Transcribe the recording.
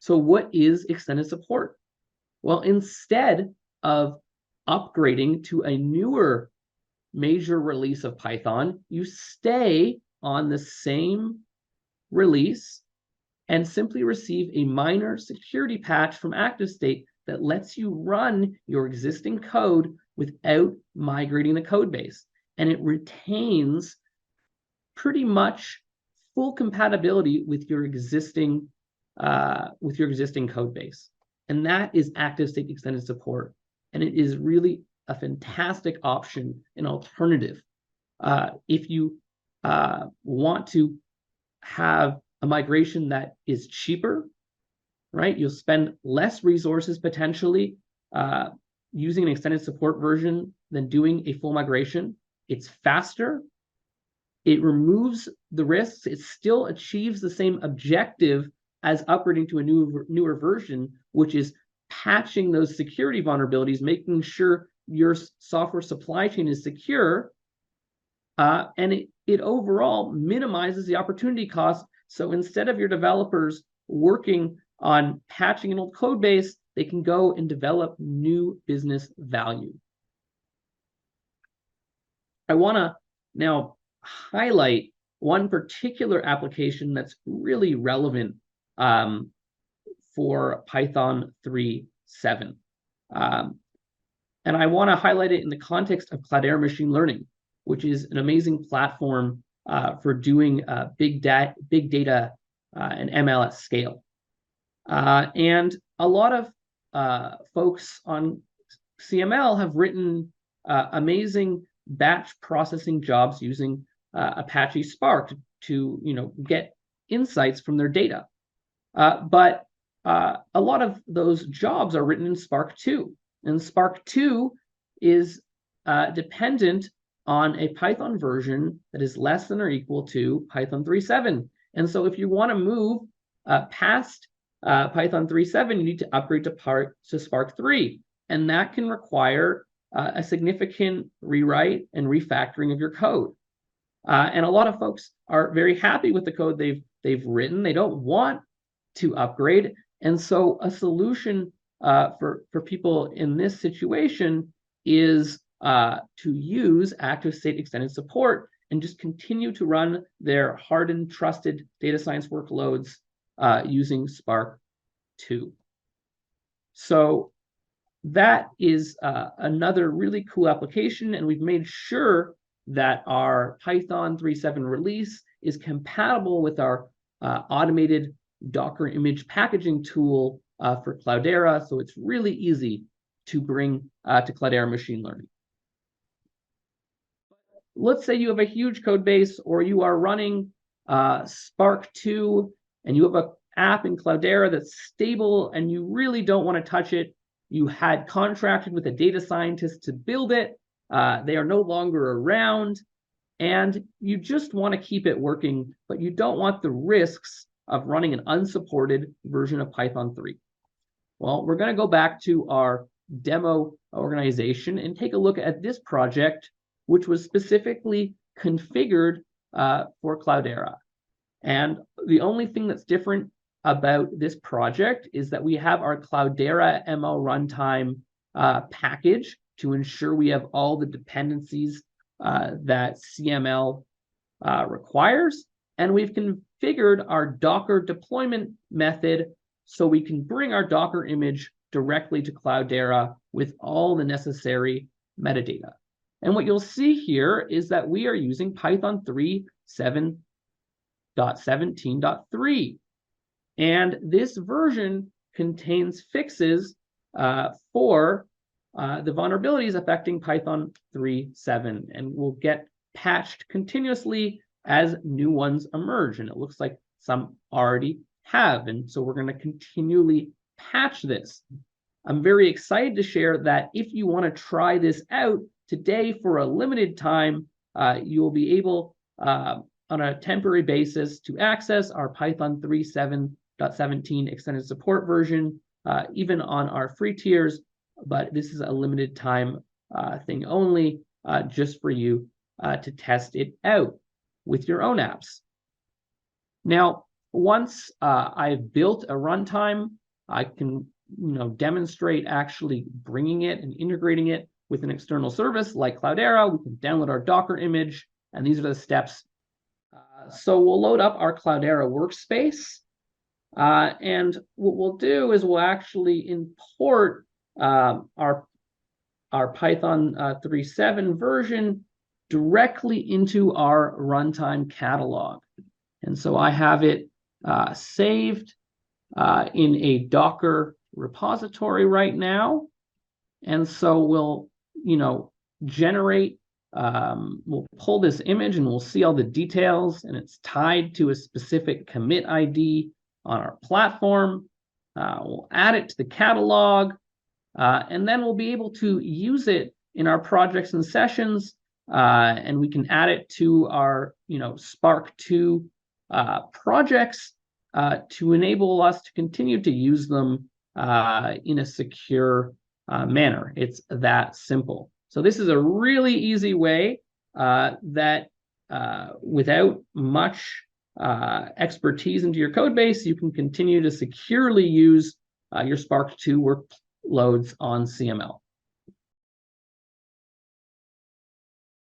So what is extended support? Well, instead of upgrading to a newer major release of Python, you stay on the same release and simply receive a minor security patch from ActiveState that lets you run your existing code without migrating the code base. And it retains pretty much full compatibility with your existing code base. And that is ActiveState extended support. And it is really a fantastic option, an alternative. If you want to have a migration that is cheaper, right? You'll spend less resources potentially using an extended support version than doing a full migration. It's faster. It removes the risks. It still achieves the same objective as upgrading to a newer version, which is patching those security vulnerabilities, making sure your software supply chain is secure. And it overall minimizes the opportunity cost. So instead of your developers working on patching an old code base, they can go and develop new business value. I want to now highlight one particular application that's really relevant for Python 3.7. And I want to highlight it in the context of Cloudera Machine Learning, which is an amazing platform for doing big data and ML at scale. And a lot of folks on CML have written amazing batch processing jobs using Apache Spark to get insights from their data. But a lot of those jobs are written in Spark 2. And Spark 2 is dependent on a Python version that is less than or equal to Python 3.7. And so if you want to move past Python 3.7, you need to upgrade to Spark 3. And that can require a significant rewrite and refactoring of your code. And a lot of folks are very happy with the code they've written. They don't want to upgrade. And so a solution for people in this situation is to use ActiveState extended support and just continue to run their hardened, trusted data science workloads using Spark 2. So that is another really cool application, and we've made sure that our Python 3.7 release is compatible with our automated Docker image packaging tool for Cloudera, so it's really easy to bring to Cloudera Machine Learning. Let's say you have a huge code base, or you are running Spark 2, and you have an app in Cloudera that's stable, and you really don't want to touch it. You had contracted with a data scientist to build it. They are no longer around, and you just want to keep it working, but you don't want the risks of running an unsupported version of Python 3. Well, we're going to go back to our demo organization and take a look at this project, which was specifically configured for Cloudera. And the only thing that's different about this project is that we have our Cloudera ML runtime package to ensure we have all the dependencies that CML requires. And we've configured our Docker deployment method so we can bring our Docker image directly to Cloudera with all the necessary metadata. And what you'll see here is that we are using Python 3.7.17.3. And this version contains fixes for the vulnerabilities affecting Python 3.7, and will get patched continuously as new ones emerge. And it looks like some already have. And so we're going to continually patch this. I'm very excited to share that if you want to try this out today for a limited time, you will be able on a temporary basis to access our Python 3.7.17 extended support version, even on our free tiers. But this is a limited time thing only, just for you to test it out with your own apps. Now, once I've built a runtime, I can demonstrate actually bringing it and integrating it with an external service like Cloudera. We can download our Docker image, and these are the steps. So we'll load up our Cloudera workspace, and what we'll do is we'll actually import our Python 3.7 version directly into our runtime catalog. And so I have it saved in a Docker repository right now. And so we'll, generate, we'll pull this image and we'll see all the details, and it's tied to a specific commit ID on our platform. We'll add it to the catalog, and then we'll be able to use it in our projects and sessions, and we can add it to our, Spark 2 projects to enable us to continue to use them in a secure manner. It's that simple. So this is a really easy way that without much expertise into your code base, you can continue to securely use your Spark 2 workloads on CML.